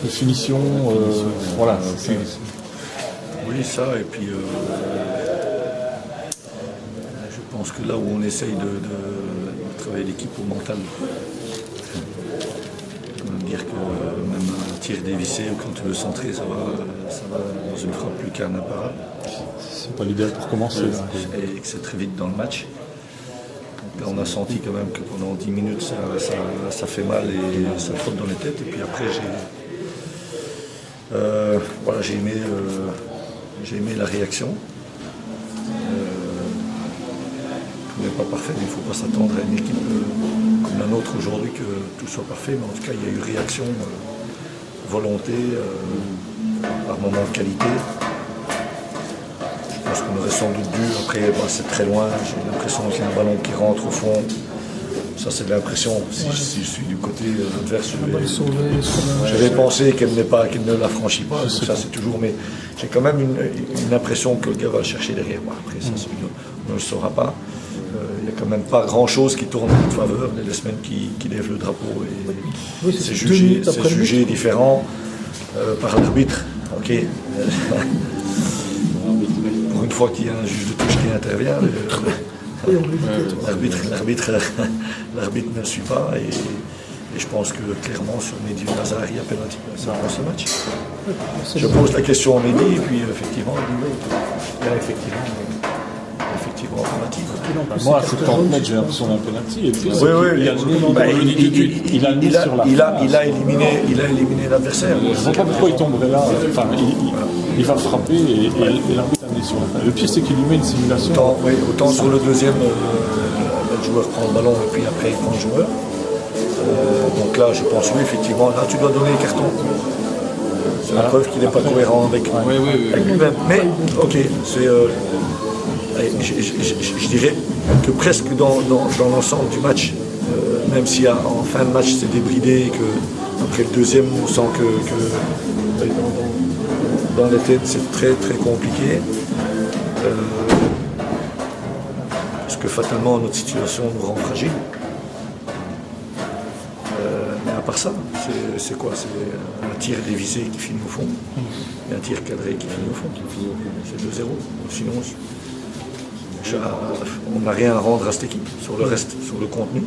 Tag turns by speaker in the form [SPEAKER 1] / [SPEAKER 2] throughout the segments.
[SPEAKER 1] de finition, voilà.
[SPEAKER 2] Oui, ça, et puis je pense que là où on essaye de travailler l'équipe au mental, dire que même un tir dévissé ou quand tu veux centrer, ça va dans une frappe plus qu'un imparable.
[SPEAKER 1] C'est pas l'idéal pour commencer.
[SPEAKER 2] Et que c'est très vite dans le match. Donc là, on a senti quand même que pendant 10 minutes, ça fait mal et ça trotte dans les têtes. Et puis après, j'ai aimé la réaction. Tout n'est pas parfait, mais il ne faut pas s'attendre à une équipe comme la nôtre aujourd'hui que tout soit parfait. Mais en tout cas, il y a eu réaction, volonté, par moments de qualité. Je pense qu'on aurait sans doute dû, après c'est très loin, j'ai l'impression qu'il y a un ballon qui rentre au fond. Ça c'est de l'impression, si je suis du côté adverse, je vais penser qu'elle ne la franchit pas, donc ça c'est toujours, mais j'ai quand même une impression que le gars va le chercher derrière moi. Après ça, on ne le saura pas. Il n'y a quand même pas grand chose qui tourne en notre faveur, les semaines qui lèvent le drapeau et c'est jugé différent par l'arbitre. Ok. Pour une fois qu'il y a un juge de touche qui intervient, l'arbitre ne le suit pas et je pense que clairement sur Mehdi Nazar il y a pénalty dans ce match. Je pose la question à Mehdi et puis effectivement il y a effectivement pénalty.
[SPEAKER 1] Moi à 70 mètres j'ai l'impression d'un pénalty et puis
[SPEAKER 2] il a éliminé l'adversaire.
[SPEAKER 1] Je ne vois pas pourquoi il tomberait là. Enfin, il va frapper et l'arbitre a mis sur la fin. Le pire c'est qu'il lui met une simulation.
[SPEAKER 2] Autant sur le deuxième, le joueur prend le ballon et puis après il prend le joueur. Donc là je pense oui effectivement, là tu dois donner le carton. C'est la preuve qu'il n'est pas cohérent avec lui-même. Mais ok, c'est je dirais que presque dans l'ensemble du match, même si en fin de match c'est débridé et qu'après le deuxième on sent que dans les têtes c'est très très compliqué. Parce que fatalement notre situation nous rend fragile. Mais à part ça, c'est quoi? C'est un tir dévissé qui finit au fond et un tir cadré qui finit au fond. C'est 2-0. Sinon, on n'a rien à rendre à cette équipe sur le reste, sur le contenu.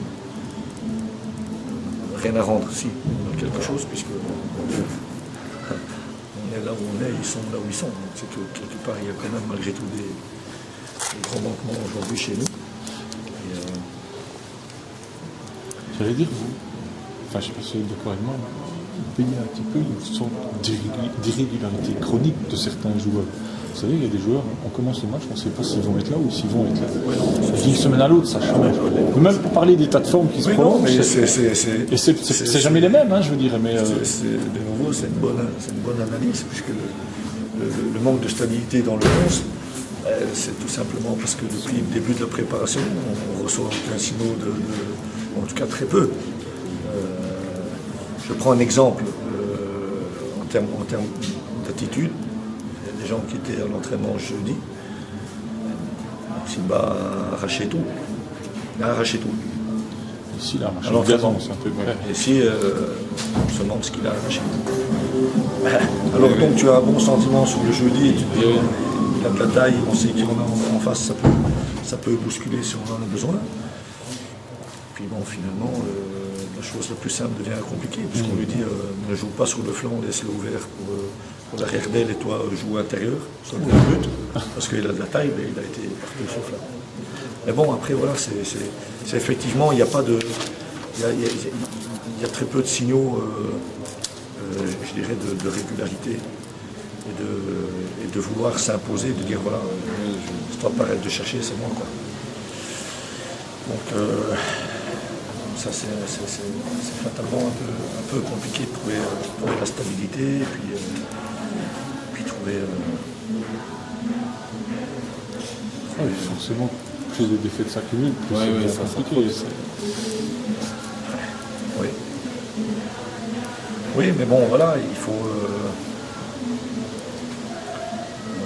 [SPEAKER 2] Rien à rendre, si, quelque chose, puisque on est là où on est, ils sont là où ils sont. Donc c'est que quelque part, il y a quand même malgré tout des grands manquements aujourd'hui chez nous.
[SPEAKER 1] J'allais dire, enfin je ne sais pas si vous êtes d'accord avec moi, il y a un petit peu une sorte d'irrégularité chronique de certains joueurs. Vous savez, il y a des joueurs, on commence le match, on ne sait pas s'ils vont être là ou s'ils vont être là. D'une semaine à l'autre, ça change. Même pour parler des tas de formes qui se prolongent, et c'est jamais les mêmes, hein, je veux dire. Mais
[SPEAKER 2] de nouveau, c'est une bonne analyse, puisque le manque de stabilité dans le 11, c'est tout simplement parce que depuis le début de la préparation, on reçoit aucun signal en tout cas très peu. Je prends un exemple en termes d'attitude. Il y a des gens qui étaient à l'entraînement jeudi. Simba a arraché tout. Il a arraché tout.
[SPEAKER 1] Ici, il a arraché le gazon, c'est un peu vrai.
[SPEAKER 2] Ici, on se demande ce qu'il a arraché. Alors donc tu as un bon sentiment sur le jeudi, et tu te dis, il a de la taille, on sait qu'il en a en face, ça peut bousculer si on en a besoin. Puis bon, finalement, la chose la plus simple devient compliquée, puisqu'on lui dit ne joue pas sur le flanc, laisse-le ouvert pour l'arrière d'aile et toi joue intérieur, sur le but, parce qu'il a de la taille, mais il a été partout sauf là. Mais bon, après voilà, c'est effectivement, il n'y a pas de. Il y a très peu de signaux, je dirais, de régularité et de vouloir s'imposer, de dire voilà, je dois pas arrêter de chercher, c'est moi quoi. Donc ça c'est fatalement un peu compliqué de trouver la stabilité et puis trouver.
[SPEAKER 1] Oui, forcément, plus de défaites s'accumulent, plus c'est compliqué.
[SPEAKER 2] Oui. Oui, mais bon, voilà, il faut.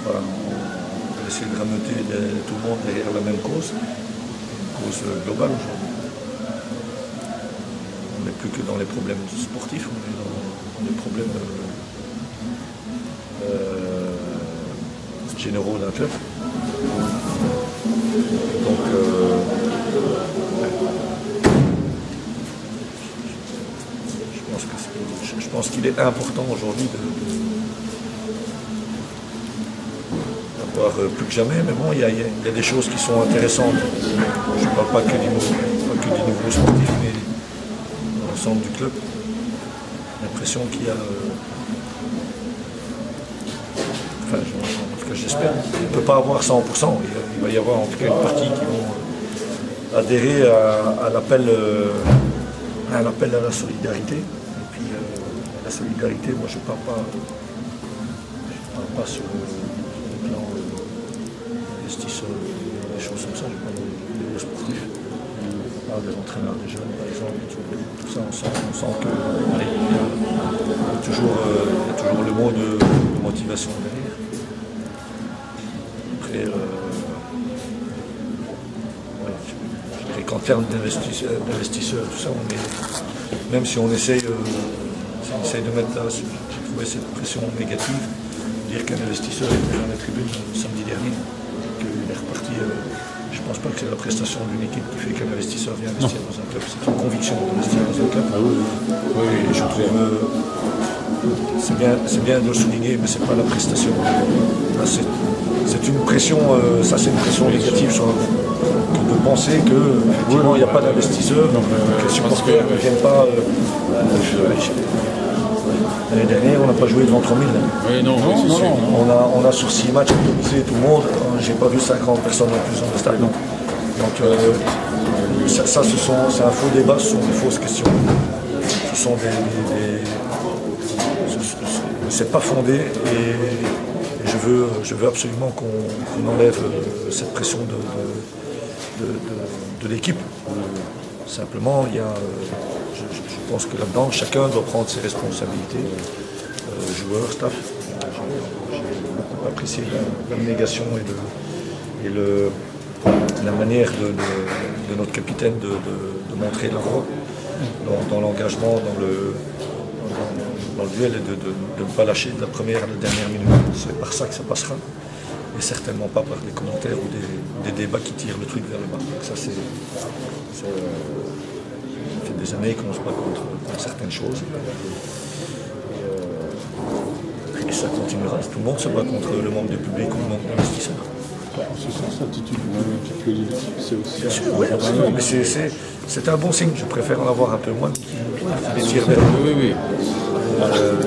[SPEAKER 2] On va essayer de rameuter tout le monde derrière la même cause, une cause globale aujourd'hui. On n'est plus que dans les problèmes sportifs, on est des problèmes généraux d'un club. Donc, je pense qu'il est important aujourd'hui d'avoir plus que jamais, mais bon, il y a des choses qui sont intéressantes. Je ne parle pas que du niveau sportif, mais dans l'ensemble du club. J'ai l'impression qu'il y a... en tout cas, j'espère. On ne peut pas avoir 100%. Il va y avoir en tout cas une partie qui vont adhérer à l'appel à la solidarité. Et puis la solidarité, moi je ne parle pas sur le plan investisseur, des choses comme ça, je parle des sportifs. Je parle des entraîneurs, des jeunes par exemple, tout ça, on sent que allez, il y a toujours le mot de motivation derrière. Après, je dirais qu'en termes d'investisseurs, tout ça, même si on essaye de mettre là, j'ai trouvé cette pression négative, dire qu'un investisseur était dans la tribune samedi dernier, qu'il est reparti. Je ne pense pas que c'est la prestation d'une équipe qui fait qu'un investisseur vient investir dans un club, c'est une conviction d'investir dans un club.
[SPEAKER 1] Ah oui.
[SPEAKER 2] Et je trouve c'est bien de le souligner, mais c'est pas la prestation. Là, c'est une pression, ça c'est une pression négative sur de penser qu'effectivement il n'y a pas d'investisseurs, que les supporters ne viennent pas. L'année dernière, on n'a pas joué devant 3000.
[SPEAKER 1] Oui, non.
[SPEAKER 2] On a sur 6 matchs autorisé tout le monde. J'ai pas vu 50 personnes en plus dans le stade. Donc ça c'est un faux débat, ce sont des fausses questions. Ce sont c'est pas fondé et je veux absolument qu'on enlève cette pression de l'équipe. Simplement, je pense que là-dedans, chacun doit prendre ses responsabilités, joueurs, staff. J'ai beaucoup apprécié l'abnégation et la manière de notre capitaine de montrer la voie dans l'engagement, dans le duel et de ne pas lâcher de la première à la dernière minute. C'est par ça que ça passera. Et certainement pas par des commentaires ou des débats qui tirent le truc vers le bas. Donc ça, ça fait des années qu'on se bat contre certaines choses. Et ça continuera. Tout le monde se bat contre le manque de public ou le manque d'investisseurs.
[SPEAKER 1] En ce sens, l'attitude du collectif, c'est aussi...
[SPEAKER 2] Bien sûr, oui, absolument. Mais c'est un bon signe. Je préfère en avoir un peu moins qui les tire vers le bas.
[SPEAKER 1] Oui.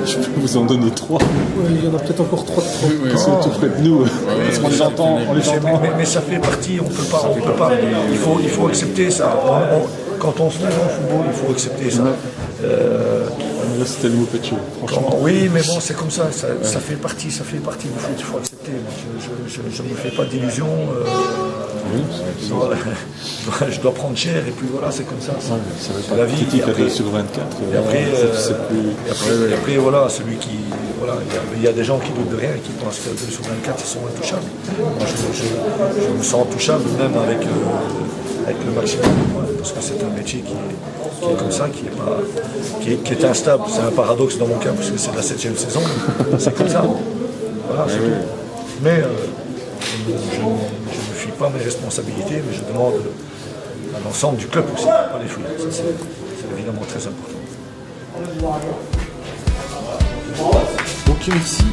[SPEAKER 1] Je peux vous en donner 3.
[SPEAKER 3] Oui, il y en a peut-être encore 3
[SPEAKER 1] Qui sont tout près de nous. On les entend.
[SPEAKER 2] Mais ça fait partie, on peut pas. Il faut accepter ça. Quand on se lève en football, il faut accepter ça.
[SPEAKER 1] Là, c'était le mot pécho, franchement.
[SPEAKER 2] Oui, mais bon, c'est comme ça. Ça fait partie du foot. Il faut accepter. Je ne me fais pas d'illusions. Je dois prendre cher et puis voilà, c'est comme ça.
[SPEAKER 1] C'est la vie. Et après, sur 24.
[SPEAKER 2] Et après, voilà, celui qui. Voilà, il y a des gens qui doutent de rien et qui pensent que sur 24, ils sont intouchables. Moi, je me sens touchable même avec le maximum de points, parce que c'est un métier qui est comme ça, qui est instable. C'est un paradoxe dans mon cas, parce que c'est la 7e saison. C'est comme ça. Voilà, c'est tout. Mais je ne fuis pas mes responsabilités, mais je demande à l'ensemble du club aussi, pas les fuir. Ça, c'est évidemment très important.
[SPEAKER 3] Ok, merci.